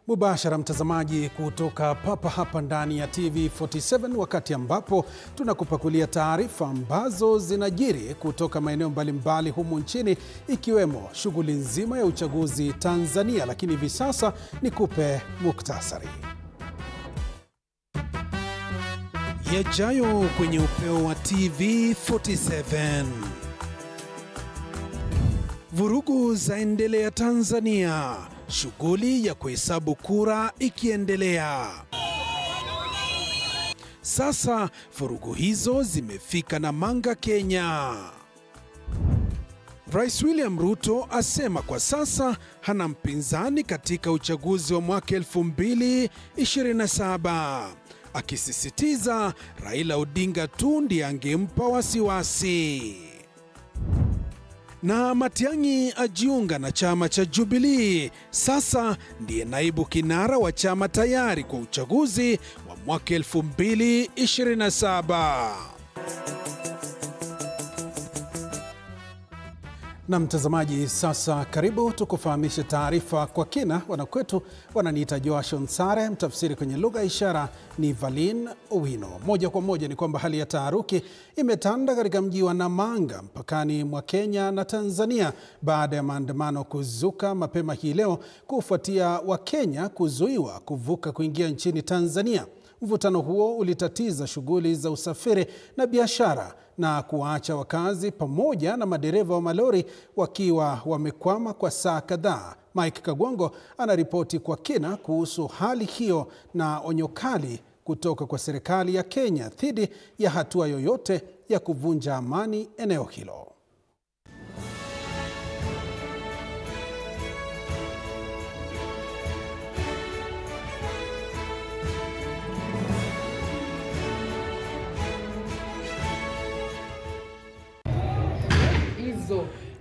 Mubashara mtazamaji kutoka papa hapa ndani ya TV47, wakati ambapo tunakupakulia taarifa ambazo zinajiri kutoka maeneo mbalimbali humu nchini, ikiwemo shughuli nzima ya uchaguzi Tanzania. Lakini hivi sasa nikupe muktasari yajayo kwenye upeo wa TV47. Vurugu zaendelea Tanzania, shughuli ya kuhesabu kura ikiendelea. Sasa vurugu hizo zimefika Namanga, Kenya. Rais William Ruto asema kwa sasa hana mpinzani katika uchaguzi wa mwaka 2027, akisisitiza Raila Odinga tu ndiye angempa wasiwasi. Na Matiang'i ajiunga na chama cha Jubilee, sasa ndiye naibu kinara wa chama tayari kwa uchaguzi wa mwaka 2027. Na mtazamaji, sasa karibu tukufahamishe taarifa kwa kina. Wanakwetu wananiita Joashon Sare, mtafsiri kwenye lugha ya ishara ni Valin Owino. Moja kwa moja ni kwamba hali ya taharuki imetanda katika mji wa Namanga mpakani mwa Kenya na Tanzania baada ya maandamano kuzuka mapema hii leo kufuatia Wakenya kuzuiwa kuvuka kuingia nchini Tanzania. Mvutano huo ulitatiza shughuli za usafiri na biashara na kuwaacha wakazi pamoja na madereva wa malori wakiwa wamekwama kwa saa kadhaa. Mike Kagwango anaripoti kwa kina kuhusu hali hiyo na onyo kali kutoka kwa serikali ya Kenya dhidi ya hatua yoyote ya kuvunja amani eneo hilo.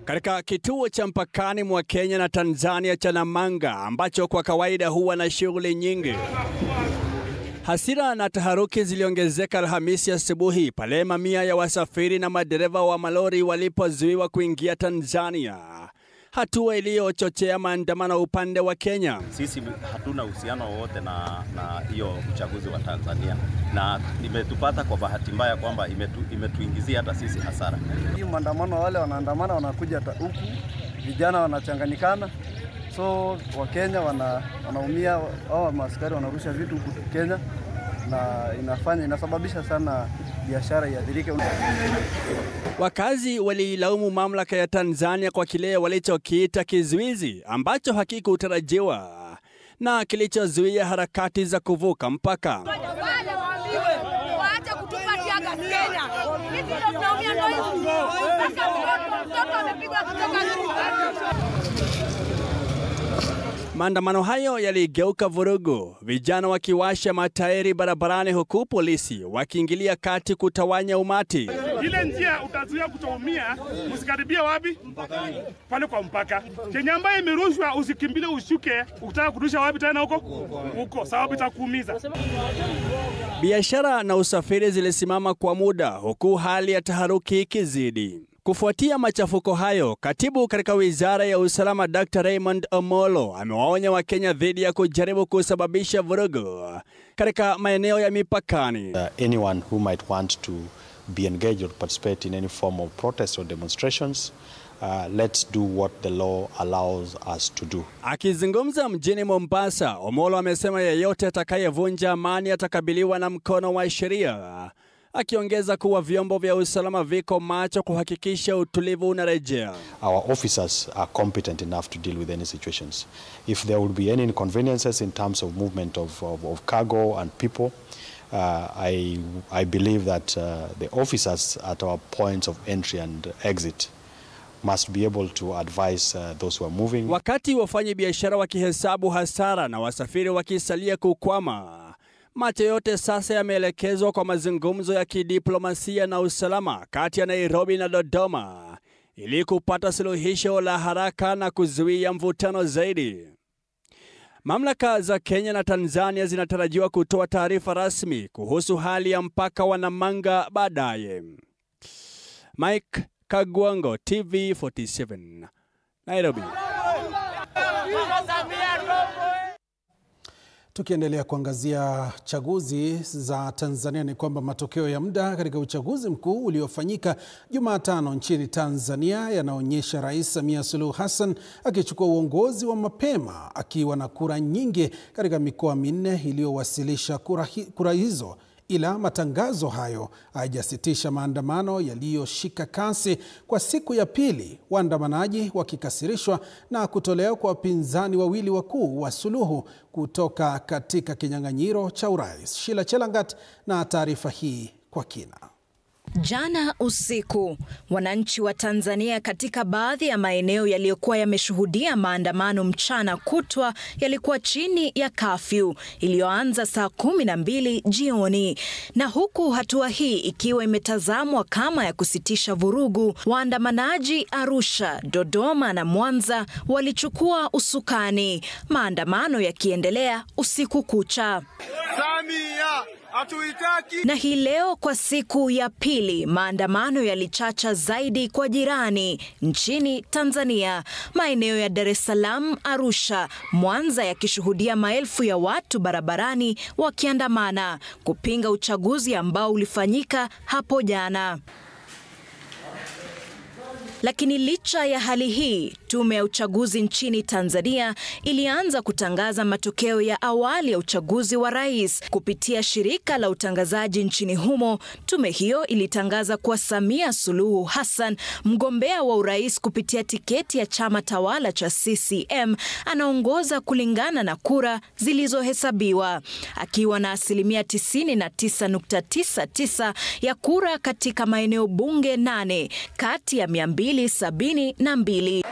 Katika kituo cha mpakani mwa Kenya na Tanzania cha Namanga, ambacho kwa kawaida huwa na shughuli nyingi, hasira na taharuki ziliongezeka Alhamisi asubuhi pale mamia ya wasafiri na madereva wa malori walipozuiwa kuingia Tanzania, hatua iliyochochea maandamano upande wa Kenya. Sisi hatuna uhusiano wowote na hiyo uchaguzi wa Tanzania, na imetupata kwa bahati mbaya kwamba imetuingizia hata sisi hasara. Hii maandamano, wale wanaandamana wanakuja huku, vijana wanachanganyikana, so Wakenya wanaumia, au maaskari wanarusha vitu huku Kenya, na inasababisha sana biashara iadhirike. Wakazi walilaumu mamlaka ya Tanzania kwa kile walichokiita kizuizi ambacho hakikutarajiwa na kilichozuia harakati za kuvuka mpaka. Waache kutupatia gas Kenya. Sisi ndio tunaumia ndio hivi. Sasa mtoto amepigwa kutoka juu. Maandamano hayo yaligeuka vurugu, vijana wakiwasha matairi barabarani huku polisi wakiingilia kati kutawanya umati. Ile njia utazuia kutoumia, msikaribia wapi? Mpakani. Pale kwa mpaka. Kenya ambaye imerushwa usikimbile ushuke, ukitaka kurusha wapi tena huko? Huko, sababu itakuumiza. Biashara na usafiri zilisimama kwa muda huku hali ya taharuki ikizidi. Kufuatia machafuko hayo, katibu katika wizara ya usalama Dr. Raymond Omolo amewaonya Wakenya dhidi ya kujaribu kusababisha vurugu katika maeneo ya mipakani. Anyone who might want to be engaged or participate in any form of protest or demonstrations, let's do what the law allows us to do. Akizungumza mjini Mombasa, Omolo amesema yeyote atakayevunja amani atakabiliwa na mkono wa sheria, akiongeza kuwa vyombo vya usalama viko macho kuhakikisha utulivu unarejea. Our officers are competent enough to deal with any situations. If there will be any inconveniences in terms of movement of cargo and people, I believe that the officers at our points of entry and exit must be able to advise those who are moving. Wakati wafanyi biashara wakihesabu hasara na wasafiri wakisalia kukwama, macho yote sasa yameelekezwa kwa mazungumzo ya kidiplomasia na usalama kati ya Nairobi na Dodoma ili kupata suluhisho la haraka na kuzuia mvutano zaidi. Mamlaka za Kenya na Tanzania zinatarajiwa kutoa taarifa rasmi kuhusu hali ya mpaka wa Namanga baadaye. Mike Kagwango, TV47, Nairobi. Tukiendelea kuangazia chaguzi za Tanzania, ni kwamba matokeo ya muda katika uchaguzi mkuu uliofanyika Jumatano nchini Tanzania yanaonyesha Rais Samia Suluhu Hassan akichukua uongozi wa mapema akiwa na kura nyingi katika mikoa minne iliyowasilisha kura hizo. Ila matangazo hayo hayajasitisha maandamano yaliyoshika kasi kwa siku ya pili, waandamanaji wakikasirishwa na kutolewa kwa wapinzani wawili wakuu wa Suluhu kutoka katika kinyang'anyiro cha urais. Sheila Chelangat na taarifa hii kwa kina. Jana usiku, wananchi wa Tanzania katika baadhi ya maeneo yaliyokuwa yameshuhudia maandamano mchana kutwa yalikuwa chini ya kafyu iliyoanza saa 12 jioni. Na huku hatua hii ikiwa imetazamwa kama ya kusitisha vurugu, waandamanaji Arusha, Dodoma na Mwanza walichukua usukani, maandamano yakiendelea usiku kucha. Samia hatuitaki. Na hii leo kwa siku ya pili, maandamano yalichacha zaidi kwa jirani nchini Tanzania. Maeneo ya Dar es Salaam, Arusha, Mwanza yakishuhudia maelfu ya watu barabarani wakiandamana kupinga uchaguzi ambao ulifanyika hapo jana. Lakini licha ya hali hii, tume ya uchaguzi nchini Tanzania ilianza kutangaza matokeo ya awali ya uchaguzi wa rais kupitia shirika la utangazaji nchini humo. Tume hiyo ilitangaza kuwa Samia Suluhu Hassan, mgombea wa urais kupitia tiketi ya chama tawala cha CCM, anaongoza kulingana na kura zilizohesabiwa, akiwa na 99.99% ya kura katika maeneo bunge 8 kati ya 272.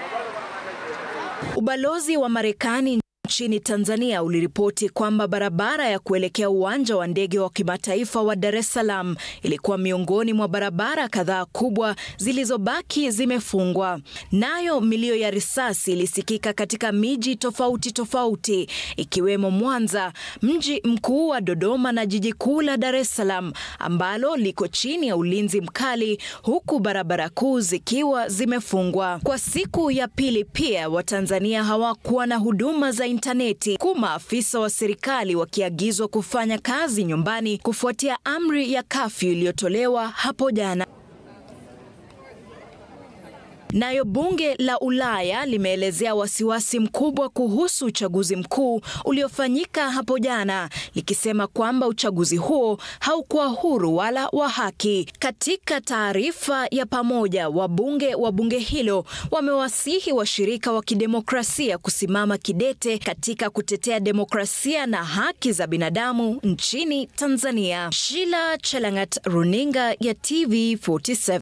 Ubalozi wa Marekani nchini Tanzania uliripoti kwamba barabara ya kuelekea uwanja wa ndege wa kimataifa wa Dar es Salaam ilikuwa miongoni mwa barabara kadhaa kubwa zilizobaki zimefungwa. Nayo milio ya risasi ilisikika katika miji tofauti tofauti ikiwemo Mwanza, mji mkuu wa Dodoma na jiji kuu la Dar es Salaam ambalo liko chini ya ulinzi mkali, huku barabara kuu zikiwa zimefungwa. Kwa siku ya pili pia, Watanzania hawakuwa na huduma za interneti, huku maafisa wa serikali wakiagizwa kufanya kazi nyumbani kufuatia amri ya kafyu iliyotolewa hapo jana. Nayo bunge la Ulaya limeelezea wasiwasi mkubwa kuhusu uchaguzi mkuu uliofanyika hapo jana, likisema kwamba uchaguzi huo haukuwa huru wala wa haki. Katika taarifa ya pamoja, wabunge wa bunge hilo wamewasihi washirika wa kidemokrasia kusimama kidete katika kutetea demokrasia na haki za binadamu nchini Tanzania. Sheila Chelangat, runinga ya TV47.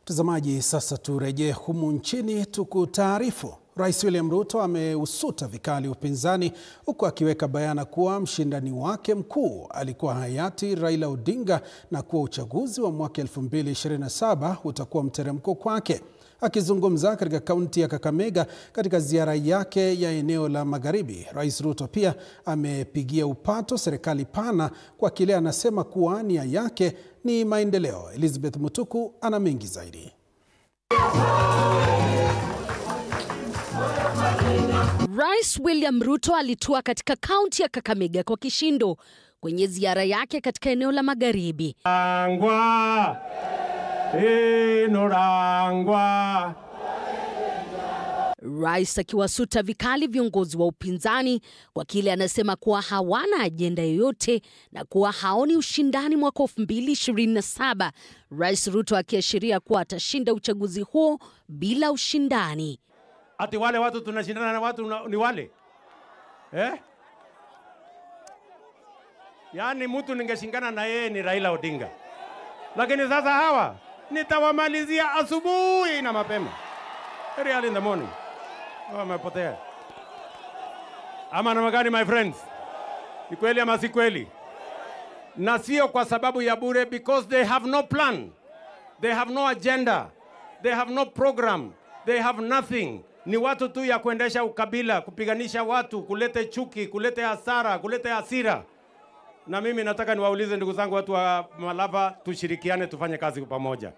Mtazamaji, sasa turejee humu nchini tukutaarifu. Rais William Ruto ameusuta vikali upinzani huku akiweka bayana kuwa mshindani wake mkuu alikuwa hayati Raila Odinga na kuwa uchaguzi wa mwaka 2027 utakuwa mteremko kwake. Akizungumza katika kaunti ya Kakamega katika ziara yake ya eneo la Magharibi, Rais Ruto pia amepigia upato serikali pana kwa kile anasema kuwa nia yake ni maendeleo. Elizabeth Mutuku ana mengi zaidi. Rais William Ruto alitua katika kaunti ya Kakamega kwa kishindo kwenye ziara yake katika eneo la Magharibi. Rais akiwasuta vikali viongozi wa upinzani kwa kile anasema kuwa hawana ajenda yoyote na kuwa haoni ushindani mwaka 2027. Rais Ruto akiashiria kuwa atashinda uchaguzi huo bila ushindani. Ati wale watu tunashindana na watu ni wale? Yaani mtu ningeshindana na yeye ni Raila Odinga. Lakini sasa hawa nitawamalizia asubuhi na mapema. Very early in the morning. Wamepotea. Ama namna gani my friends? Ni kweli ama si kweli? Na sio kwa sababu ya bure, because they have no plan. They have no agenda. They have no program. They have nothing. Ni watu tu ya kuendesha ukabila, kupiganisha watu, kulete chuki, kulete hasara, kulete hasira. Na mimi nataka niwaulize ndugu zangu watu wa Malava, tushirikiane tufanye kazi pamoja.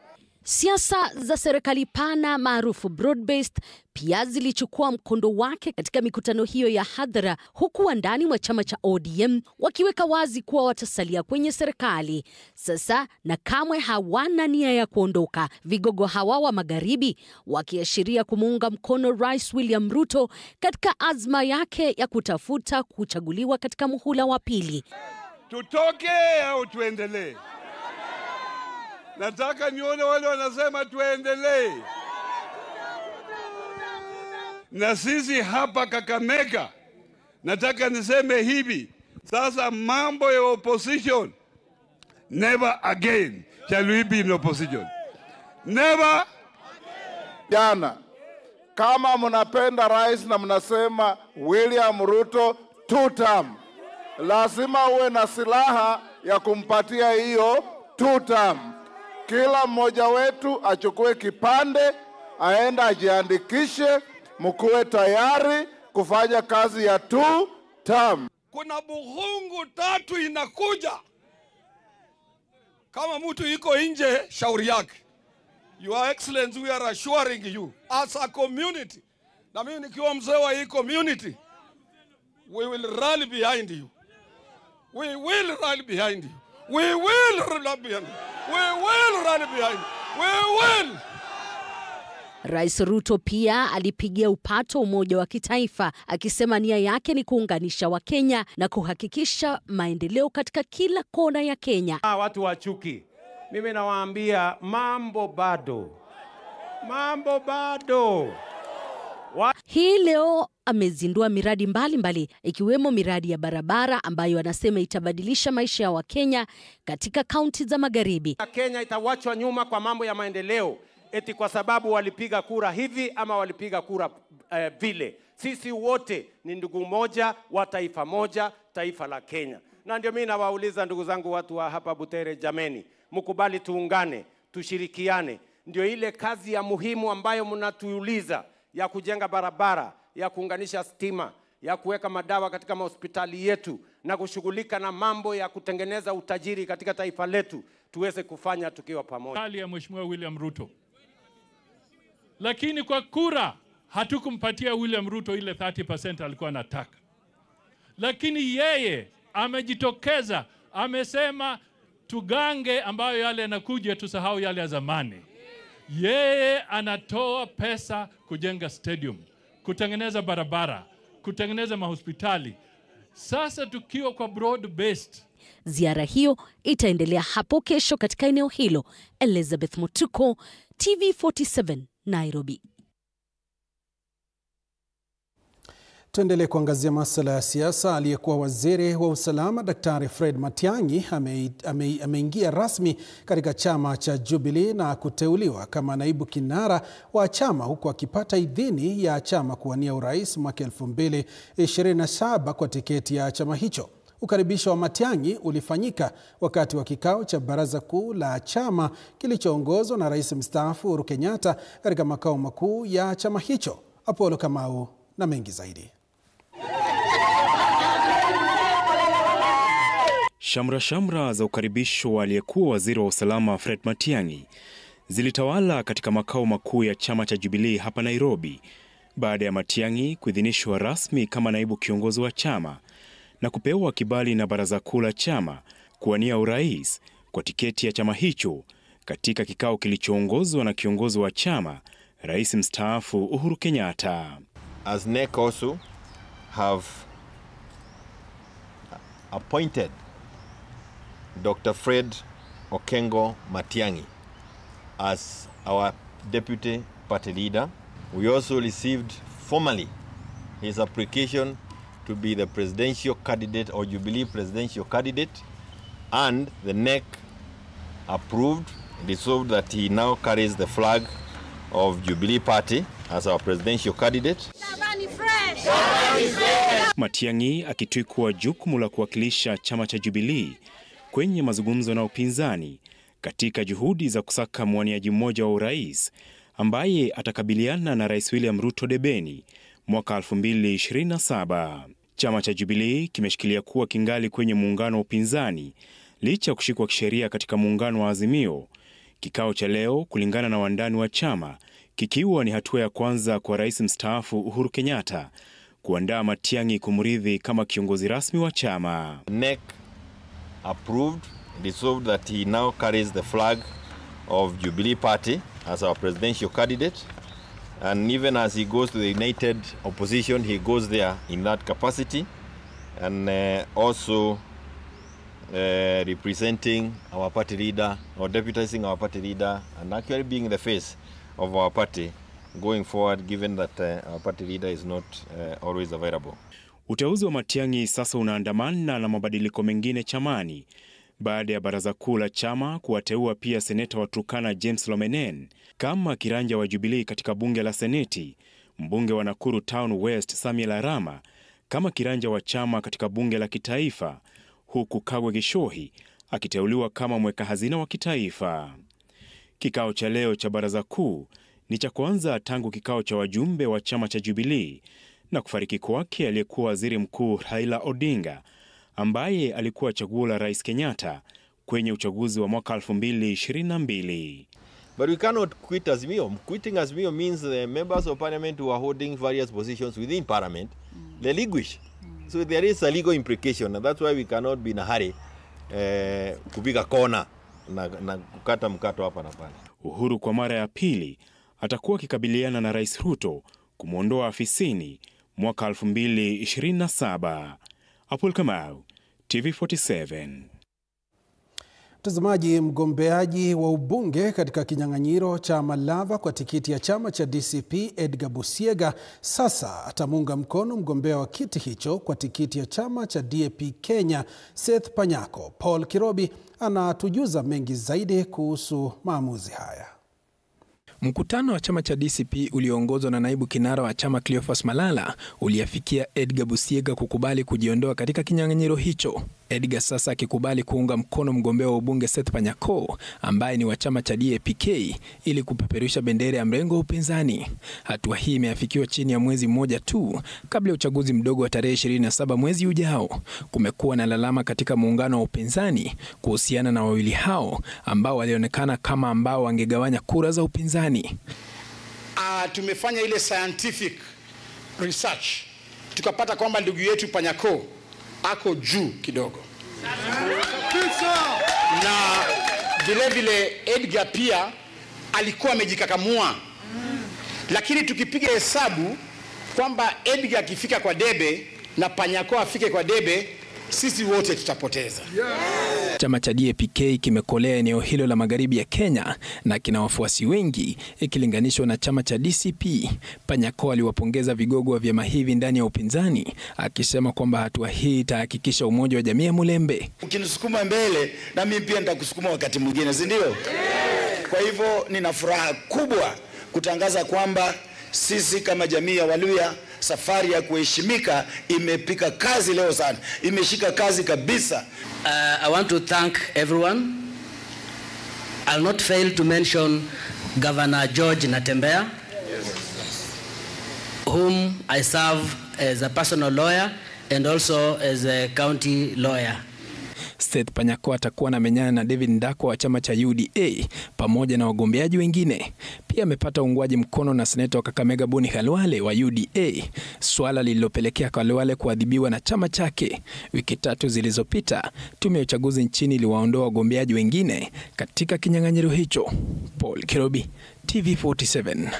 Siasa za serikali pana maarufu broad-based pia zilichukua mkondo wake katika mikutano hiyo ya hadhara, huku wandani wa chama cha ODM wakiweka wazi kuwa watasalia kwenye serikali sasa na kamwe hawana nia ya kuondoka. Vigogo hawa wa magharibi wakiashiria kumuunga mkono Rais William Ruto katika azma yake ya kutafuta kuchaguliwa katika muhula wa pili. Tutoke au tuendelee? Nataka nione wale wanasema tuendelee. Na sisi hapa Kakamega, nataka niseme hivi, sasa mambo ya opposition, never again shall we be in opposition. Never. Jana, kama mnapenda rais na mnasema William Ruto 2 term, lazima uwe na silaha ya kumpatia hiyo 2 term. Kila mmoja wetu achukue kipande, aenda ajiandikishe, mkuwe tayari kufanya kazi ya 2 term. Kuna buhungu 3 inakuja. Kama mtu iko nje, shauri yake. Your Excellency, we are assuring you as a community. Na mimi nikiwa mzee wa hii community, we will rally behind you. We will rally behind you. We will rally behind you. We will rally behind you. We will. Rais Ruto pia alipigia upato umoja wa kitaifa, akisema nia yake ni kuunganisha Wakenya na kuhakikisha maendeleo katika kila kona ya Kenya. Watu wa chuki, mimi nawaambia mambo bado. Mambo bado. Hii leo amezindua miradi mbalimbali ikiwemo miradi ya barabara ambayo anasema itabadilisha maisha ya Wakenya katika kaunti za magharibi. Kenya itawachwa nyuma kwa mambo ya maendeleo eti kwa sababu walipiga kura hivi ama walipiga kura vile. Sisi wote ni ndugu moja wa taifa moja, taifa la Kenya. Na ndio mimi nawauliza ndugu zangu watu wa hapa Butere, jameni, mkubali tuungane, tushirikiane. Ndio ile kazi ya muhimu ambayo mnatuuliza ya kujenga barabara, ya kuunganisha stima, ya kuweka madawa katika hospitali yetu na kushughulika na mambo ya kutengeneza utajiri katika taifa letu, tuweze kufanya tukiwa pamoja. Hali ya Mheshimiwa William Ruto. Lakini kwa kura hatukumpatia William Ruto ile 30% alikuwa anataka. Lakini yeye amejitokeza, amesema tugange ambayo yale yanakuja, tusahau yale ya zamani. Yeye anatoa pesa kujenga stadium, kutengeneza barabara, kutengeneza mahospitali. Sasa tukiwa kwa broad based. Ziara hiyo itaendelea hapo kesho katika eneo hilo. Elizabeth Mutuko, TV47, Nairobi. Tuendelee kuangazia masuala ya siasa. Aliyekuwa waziri wa usalama Daktari Fred Matiang'i ameingia rasmi katika chama cha Jubilee na kuteuliwa kama naibu kinara wa chama, huku akipata idhini ya chama kuwania urais mwaka 2027 kwa tiketi ya chama hicho. Ukaribisho wa Matiang'i ulifanyika wakati wa kikao cha baraza kuu la chama kilichoongozwa na Rais mstaafu Uhuru Kenyatta katika makao makuu ya chama hicho. Apollo Kamau na mengi zaidi. Shamra za ukaribisho wa aliyekuwa waziri wa usalama Fred Matiang'i zilitawala katika makao makuu ya chama cha Jubilee hapa Nairobi, baada ya Matiang'i kuidhinishwa rasmi kama naibu kiongozi wa chama na kupewa kibali na baraza kuu la chama kuwania urais kwa tiketi ya chama hicho katika kikao kilichoongozwa na kiongozi wa chama Rais mstaafu Uhuru Kenyatta. As NEC also have appointed Dr. Fred Okengo Matiang'i as our deputy party leader. We also received formally his application to be the presidential candidate or Jubilee presidential candidate, and the NEC approved, resolved that he now carries the flag of Jubilee Party as our presidential candidate. Matiang'i akitwikwa jukumu la kuwakilisha chama cha Jubilee kwenye mazungumzo na upinzani katika juhudi za kusaka mwaniaji mmoja wa urais ambaye atakabiliana na Rais William Ruto debeni mwaka 2027. Chama cha Jubilee kimeshikilia kuwa kingali kwenye muungano wa upinzani licha ya kushikwa kisheria katika muungano wa Azimio. Kikao cha leo, kulingana na wandani wa chama, kikiwa ni hatua ya kwanza kwa rais mstaafu Uhuru Kenyatta kuandaa Matiang'i kumrithi kama kiongozi rasmi wa chama. NEC approved, resolved that he now carries the flag of Jubilee Party as our presidential candidate, and even as he goes to the United Opposition, he goes there in that capacity, and also representing our party leader, or deputizing our party leader, and actually being the face of our party going forward, given that our party leader is not always available. Uteuzi wa Matiang'i sasa unaandamana na mabadiliko mengine chamani baada ya baraza kuu la chama kuwateua pia seneta wa Turkana James Lomenen kama kiranja wa Jubilee katika bunge la Seneti, mbunge wa Nakuru Town West Samuel Arama kama kiranja wa chama katika bunge la kitaifa, huku Kagwe Gishohi akiteuliwa kama mweka hazina wa kitaifa. Kikao cha leo cha baraza kuu ni cha kwanza tangu kikao cha wajumbe wa chama cha Jubilee na kufariki kwake aliyekuwa waziri mkuu Raila Odinga, ambaye alikuwa chaguo la Rais Kenyatta kwenye uchaguzi wa mwaka 2022. But we cannot quit Azimio. Quitting Azimio means the members of parliament who are holding various positions within parliament, they languish. So there is a legal implication, and that's why we cannot be in a hurry kupiga kona na kukata mkato hapa na pale. Uhuru kwa mara ya pili atakuwa akikabiliana na Rais Ruto kumwondoa afisini mwaka 2027. Apul Kamau, TV47. Mtazamaji, mgombeaji wa ubunge katika kinyang'anyiro cha Malava kwa tikiti ya chama cha DCP Edgar Busiega sasa atamunga mkono mgombea wa kiti hicho kwa tikiti ya chama cha DAP Kenya Seth Panyako. Paul Kirobi anatujuza mengi zaidi kuhusu maamuzi haya. Mkutano wa chama cha DCP ulioongozwa na naibu kinara wa chama Cleophas Malala uliafikia Edgar Busiega kukubali kujiondoa katika kinyang'anyiro hicho. Edgar sasa akikubali kuunga mkono mgombea wa ubunge Seth Panyako ambaye ni wa chama cha DAP-K ili kupeperusha bendera ya mrengo wa upinzani. Hatua hii imeafikiwa chini ya mwezi mmoja tu kabla ya uchaguzi mdogo wa tarehe 27 mwezi ujao. Kumekuwa na lalama katika muungano wa upinzani kuhusiana na wawili hao ambao walionekana kama ambao wangegawanya kura za upinzani. Tumefanya ile scientific research tukapata kwamba ndugu yetu Panyako ako juu kidogo. Na vile vile Edgar pia alikuwa amejikakamua. Lakini tukipiga hesabu kwamba Edgar akifika kwa debe na Panyako afike kwa debe, sisi wote tutapoteza. Chama cha DAP-K kimekolea eneo hilo la magharibi ya Kenya na kina wafuasi wengi ikilinganishwa na chama cha DCP. Panyako aliwapongeza vigogo wa vyama hivi ndani ya upinzani akisema kwamba hatua hii itahakikisha umoja wa jamii ya Mulembe. Ukinisukuma mbele na mimi pia nitakusukuma wakati mwingine, si ndio? Kwa hivyo nina furaha kubwa kutangaza kwamba sisi kama jamii ya Waluya safari ya kuheshimika imepika kazi leo sana. Imeshika kazi kabisa. I want to thank everyone. I'll not fail to mention Governor George Natembeya, whom I serve as a personal lawyer and also as a county lawyer. Seth Panyako atakuwa na menyana na David Ndako wa chama cha UDA pamoja na wagombeaji wengine. Pia amepata uungwaji mkono na seneta wa Kakamega Boni Khalwale wa UDA, swala lililopelekea Khalwale kuadhibiwa na chama chake. Wiki 3 zilizopita, tume ya uchaguzi nchini iliwaondoa wagombeaji wengine katika kinyang'anyiro hicho. Paul Kirobi, TV47.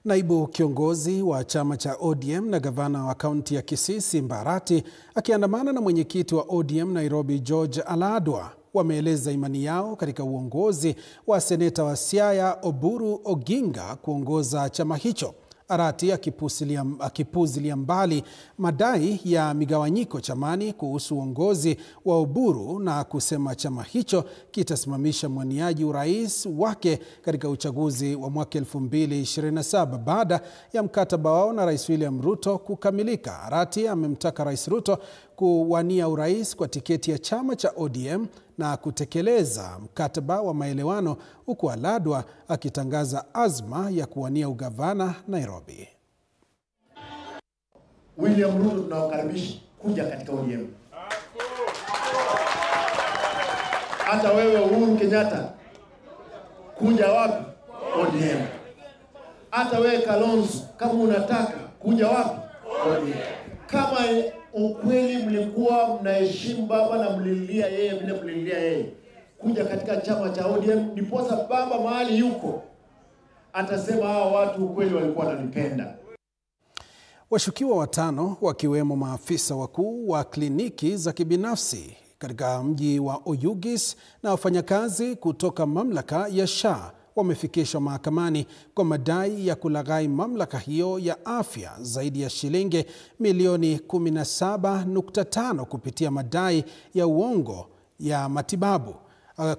Naibu kiongozi wa chama cha ODM na gavana wa kaunti ya Kisii Simba Arati akiandamana na mwenyekiti wa ODM Nairobi George Aladwa wameeleza imani yao katika uongozi wa seneta wa Siaya Oburu Oginga kuongoza chama hicho. Arati akipuzilia mbali madai ya migawanyiko chamani kuhusu uongozi wa Oburu na kusema chama hicho kitasimamisha mwaniaji urais wake katika uchaguzi wa mwaka 2027 baada ya mkataba wao na Rais William Ruto kukamilika. Arati amemtaka Rais Ruto kuwania urais kwa tiketi ya chama cha ODM na kutekeleza mkataba wa maelewano, huku Aladwa akitangaza azma ya kuwania ugavana Nairobi. William Ruto tunawakaribisha kuja katika ODM. Hata wewe Uhuru Kenyatta kuja wapi? ODM. Hata wewe Kalonzo kama unataka kuja wapi? ODM. Kama ukweli mlikuwa mnaheshimu baba na mlilia yeye vile mlilia yeye, kuja katika chama cha ODM, ndiposa baba mahali yuko atasema hawa watu ukweli walikuwa wananipenda. Washukiwa watano wakiwemo maafisa wakuu wa kliniki za kibinafsi katika mji wa Oyugis na wafanyakazi kutoka mamlaka ya SHA wamefikishwa mahakamani kwa madai ya kulaghai mamlaka hiyo ya afya zaidi ya shilingi milioni 17.5 kupitia madai ya uongo ya matibabu.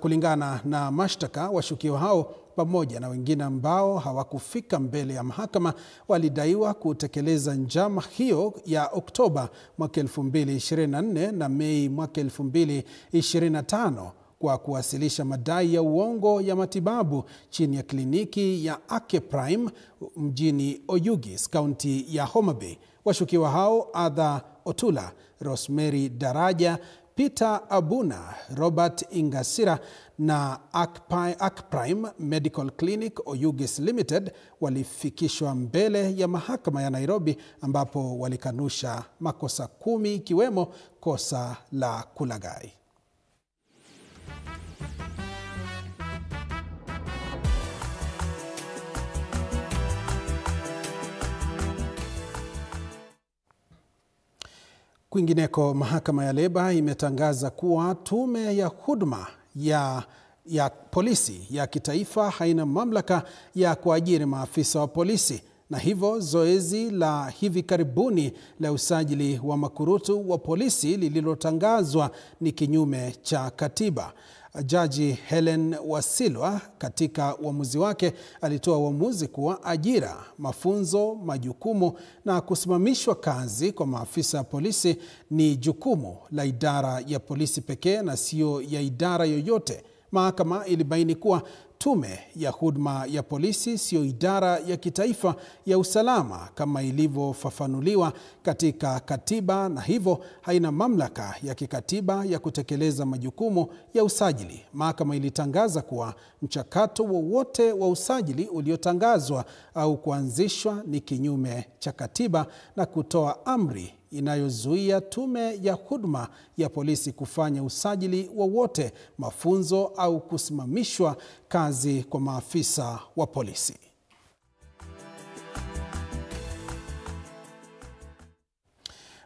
Kulingana na mashtaka, washukiwa hao pamoja na wengine ambao hawakufika mbele ya mahakama walidaiwa kutekeleza njama hiyo ya Oktoba mwaka 2024 na Mei mwaka 2025 kwa kuwasilisha madai ya uongo ya matibabu chini ya kliniki ya Ake Prime mjini Oyugis, kaunti ya Homa Bay. Washukiwa hao Adha Otula, Rosemary Daraja, Peter Abuna, Robert Ingasira na Akprime Medical Clinic Oyugis Limited walifikishwa mbele ya mahakama ya Nairobi ambapo walikanusha makosa 10 ikiwemo kosa la kulaghai. Kwingineko, mahakama ya leba imetangaza kuwa tume ya huduma ya polisi ya kitaifa haina mamlaka ya kuajiri maafisa wa polisi, na hivyo zoezi la hivi karibuni la usajili wa makurutu wa polisi lililotangazwa ni kinyume cha katiba. Jaji Helen Wasilwa katika uamuzi wake alitoa uamuzi kuwa ajira, mafunzo, majukumu na kusimamishwa kazi kwa maafisa ya polisi ni jukumu la idara ya polisi pekee na sio ya idara yoyote. Mahakama ilibaini kuwa tume ya huduma ya polisi sio idara ya kitaifa ya usalama kama ilivyofafanuliwa katika katiba, na hivyo haina mamlaka ya kikatiba ya kutekeleza majukumu ya usajili. Mahakama ilitangaza kuwa mchakato wowote wa usajili uliotangazwa au kuanzishwa ni kinyume cha katiba na kutoa amri inayozuia tume ya huduma ya polisi kufanya usajili wowote, mafunzo au kusimamishwa kazi kwa maafisa wa polisi.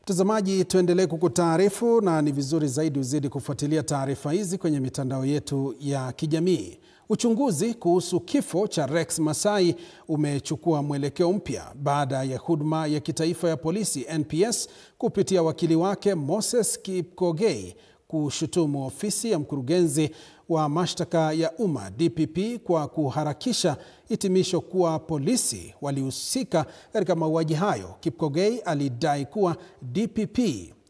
Mtazamaji, tuendelee kukutaarifu na ni vizuri zaidi uzidi kufuatilia taarifa hizi kwenye mitandao yetu ya kijamii. Uchunguzi kuhusu kifo cha Rex Masai umechukua mwelekeo mpya baada ya huduma ya kitaifa ya polisi NPS kupitia wakili wake Moses Kipkogei kushutumu ofisi ya mkurugenzi wa mashtaka ya umma DPP kwa kuharakisha hitimisho kuwa polisi walihusika katika mauaji hayo. Kipkogei alidai kuwa DPP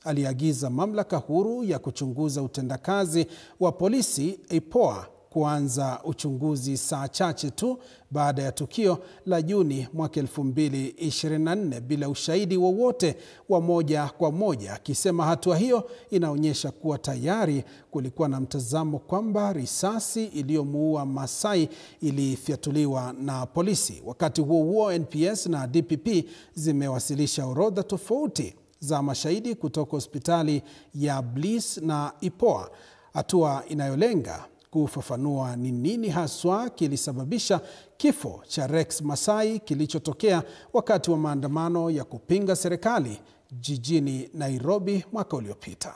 aliagiza mamlaka huru ya kuchunguza utendakazi wa polisi IPOA kuanza uchunguzi saa chache tu baada ya tukio la Juni mwaka 2024 bila ushahidi wowote wa moja kwa moja, akisema hatua hiyo inaonyesha kuwa tayari kulikuwa na mtazamo kwamba risasi iliyomuua Masai ilifyatuliwa na polisi. Wakati huo huo, NPS na DPP zimewasilisha orodha tofauti za mashahidi kutoka hospitali ya Bliss na IPOA, hatua inayolenga kufafanua ni nini haswa kilisababisha kifo cha Rex Masai kilichotokea wakati wa maandamano ya kupinga serikali jijini Nairobi mwaka uliopita.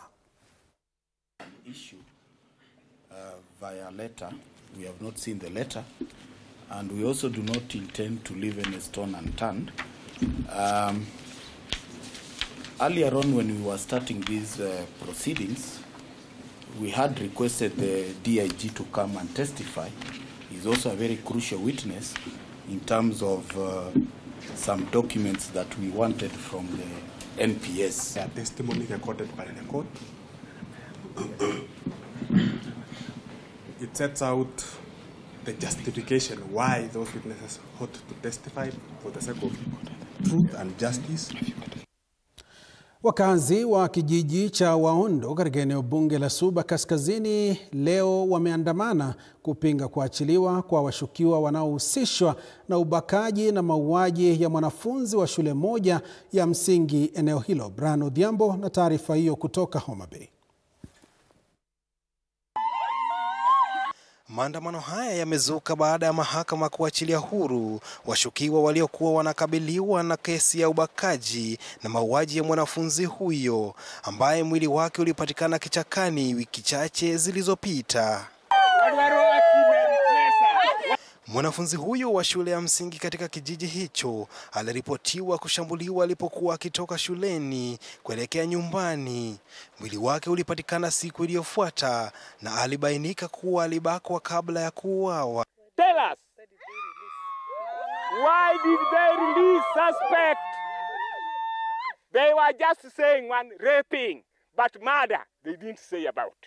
Via letter, we have not seen the letter, and we also do not intend to leave any stone unturned. Earlier on, when we were starting these proceedings, we had requested the DIG to come and testify. He's also a very crucial witness in terms of some documents that we wanted from the NPS. A testimony recorded by the court. It sets out the justification why those witnesses ought to testify for the sake of truth and justice. Wakazi wa kijiji cha Waondo katika eneo bunge la Suba Kaskazini leo wameandamana kupinga kuachiliwa kwa washukiwa wanaohusishwa na ubakaji na mauaji ya mwanafunzi wa shule moja ya msingi eneo hilo. Brian Odhiambo na taarifa hiyo kutoka Homa Bay. Maandamano haya yamezuka baada ya mahakama kuachilia huru washukiwa waliokuwa wanakabiliwa na kesi ya ubakaji na mauaji ya mwanafunzi huyo ambaye mwili wake ulipatikana kichakani wiki chache zilizopita. Mwanafunzi huyo wa shule ya msingi katika kijiji hicho aliripotiwa kushambuliwa alipokuwa akitoka shuleni kuelekea nyumbani. Mwili wake ulipatikana siku iliyofuata na alibainika kuwa alibakwa kabla ya kuuawa. Tell us, why did they release suspect? They were just saying one raping, but murder they didn't say about.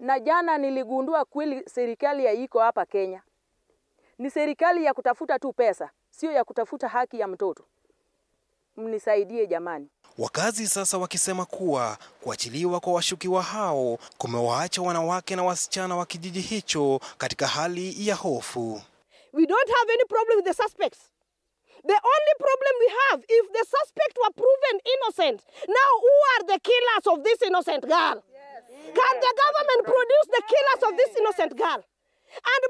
Na jana niligundua kweli serikali ya iko hapa Kenya ni serikali ya kutafuta tu pesa, sio ya kutafuta haki ya mtoto. Mnisaidie jamani. Wakazi sasa wakisema kuwa kuachiliwa kwa washukiwa hao kumewaacha wanawake na wasichana wa kijiji hicho katika hali ya hofu. We don't have any problem with the suspects. The only problem we have, if the suspect were proven innocent, now who are the killers of this innocent girl? Can the government produce the killers of this innocent girl? And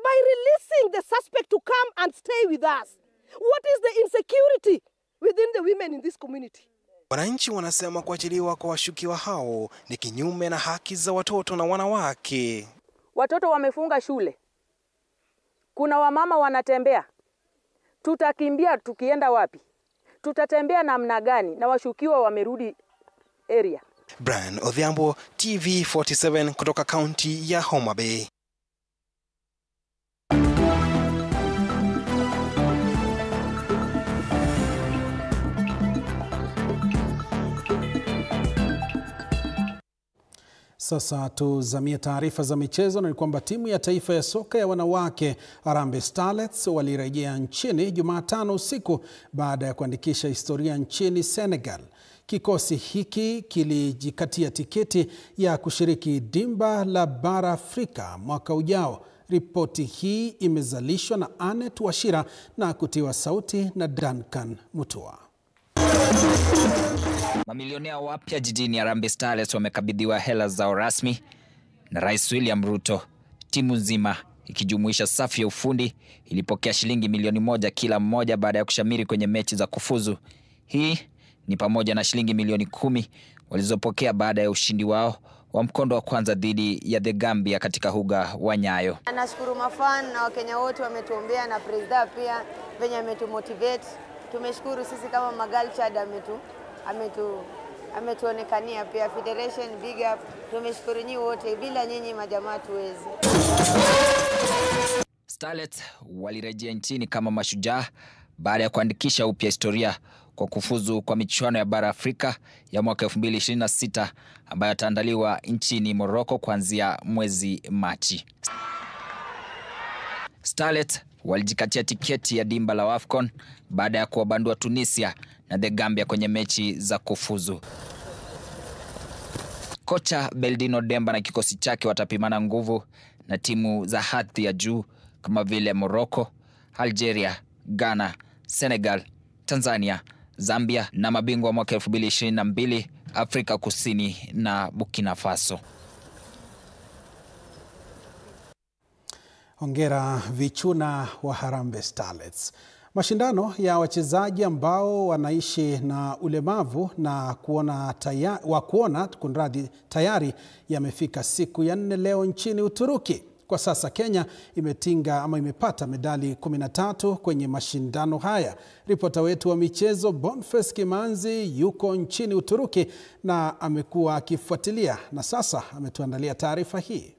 by releasing the suspect to come and stay with us, what is the insecurity within the women in this community? Wananchi wanasema kuachiliwa kwa washukiwa hao ni kinyume na haki za watoto na wanawake. Watoto wamefunga shule. Kuna wamama wanatembea. Tutakimbia tukienda wapi? Tutatembea namna gani na washukiwa wamerudi area? Brian Odhiambo, TV47 kutoka kaunti ya Homa Bay. Sasa tuzamie taarifa za michezo, na ni kwamba timu ya taifa ya soka ya wanawake Harambee Starlets walirejea nchini Jumatano usiku baada ya kuandikisha historia nchini Senegal. Kikosi hiki kilijikatia tiketi ya kushiriki dimba la bara Afrika mwaka ujao. Ripoti hii imezalishwa na Anet Washira na kutiwa sauti na Duncan Mutua. Mamilionea wapya jijini Harambee Starlets wamekabidhiwa hela zao rasmi na Rais William Ruto. Timu nzima ikijumuisha safu ya ufundi ilipokea shilingi milioni 1 kila mmoja baada ya kushamiri kwenye mechi za kufuzu. Hii ni pamoja na shilingi milioni 10 walizopokea baada ya ushindi wao wa mkondo wa kwanza dhidi ya The Gambia katika uga wa Nyayo. Nashukuru mafan na Wakenya wote wametuombea na president pia venye ametumotivate. Tumeshukuru sisi kama Magalchad ametuonekania pia Federation big up. Tumeshukuru nyinyi wote, bila nyinyi majamaa tuwezi. Starlets walirejea nchini kama mashujaa baada ya kuandikisha upya historia kwa kufuzu kwa michuano ya bara Afrika ya mwaka 2026 ambayo yataandaliwa nchini Morocco kuanzia mwezi Machi. Starlets walijikatia tiketi ya dimba la AFCON baada ya kuwabandua Tunisia na The Gambia kwenye mechi za kufuzu. Kocha Beldino Demba na kikosi chake watapimana nguvu na timu za hadhi ya juu kama vile Morocco, Algeria, Ghana, Senegal, Tanzania, Zambia na mabingwa mwaka 2022 Afrika Kusini na Burkina Faso. Hongera vichuna wa Harambee Starlets. Mashindano ya wachezaji ambao wanaishi na ulemavu na kuona tayari yamefika siku ya 4 leo nchini Uturuki. Kwa sasa Kenya imepata medali 13 kwenye mashindano haya. Ripota wetu wa michezo Boniface Kimanzi yuko nchini Uturuki na amekuwa akifuatilia na sasa ametuandalia taarifa hii.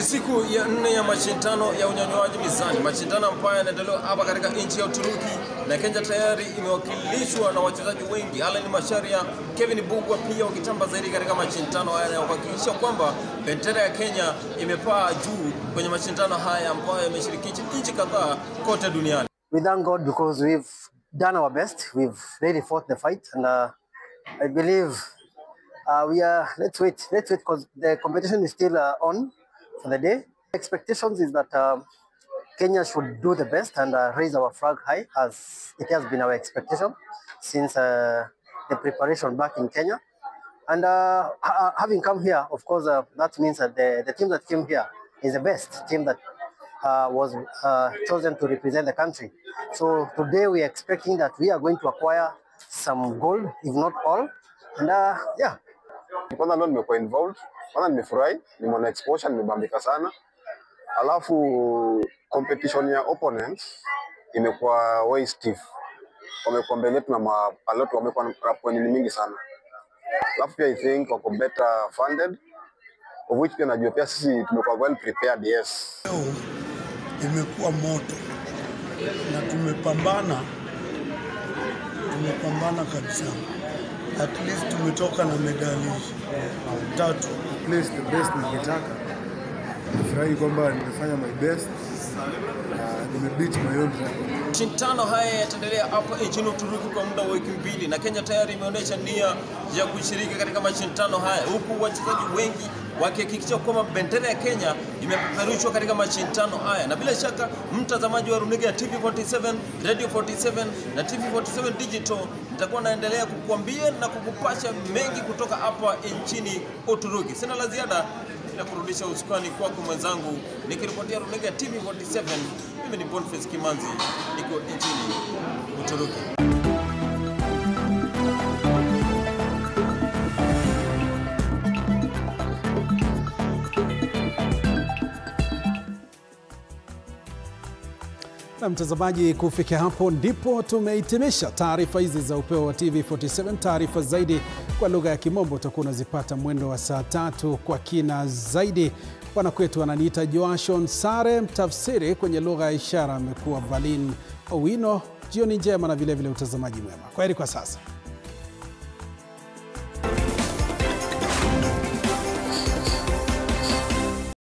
Siku ya 4 ya mashindano ya unyanyuaji mizani, mashindano ambayo yanaendelea hapa katika nchi ya Uturuki, na Kenya tayari imewakilishwa na wachezaji wengi. Alan Macharia, Kevin Bugwa pia wakitamba zaidi katika mashindano haya na kuhakikisha kwamba bendera ya Kenya imepaa juu kwenye mashindano haya ambayo yameshirikisha nchi kadhaa kote duniani. We thank God because we've done our best. We've really fought the fight and I believe let's wait because the competition is still on for the day. Expectations is that Kenya should do the best and raise our flag high, as it has been our expectation since the preparation back in Kenya. And having come here, of course, that means that the team that came here is the best team that was chosen to represent the country. So today we are expecting that we are going to acquire some gold, if not all. And yeah. Kwanza leo nimekuwa involved. Kwanza nimefurahi, nimeona exposure, nimebambika sana. Alafu competition ya opponents imekuwa way stiff. Wamekuwa mbele yetu na alot wamekuwa na point mingi sana. Alafu pia I think wako better funded, of which pia najua pia sisi tumekuwa well prepared. Yes. Imekuwa moto na tumepambana kabisa. At least tumetoka na medali 3. Place the best ningetaka. Nifurahi kwamba nimefanya my best. Nimebeat my own record. Mashindano haya yataendelea hapa nchini Uturuki kwa muda wa wiki 2 na Kenya tayari imeonyesha nia ya kushiriki katika mashindano haya, huku wachezaji wengi wakihakikisha kwamba bendera ya Kenya imepeperushwa katika mashindano haya. Na bila shaka mtazamaji wa runinga ya TV47, Radio 47 na TV47 Digital, nitakuwa naendelea kukuambia na kukupasha mengi kutoka hapa nchini Uturuki. Sina la ziada na kurudisha usukani kwako mwenzangu, nikiripotia runinga ya TV47. Mimi ni Boniface Kimanzi, niko nchini Uturuki. Na mtazamaji, kufikia hapo ndipo tumehitimisha taarifa hizi za upeo wa TV47. Taarifa zaidi kwa lugha ya Kimombo utakuwa unazipata mwendo wa saa 3 kwa kina zaidi. Wanakwetu wananiita Joashon Sare, mtafsiri kwenye lugha ya ishara amekuwa Valin Owino. Jioni njema na vile vile utazamaji mwema. Kwaheri kwa sasa.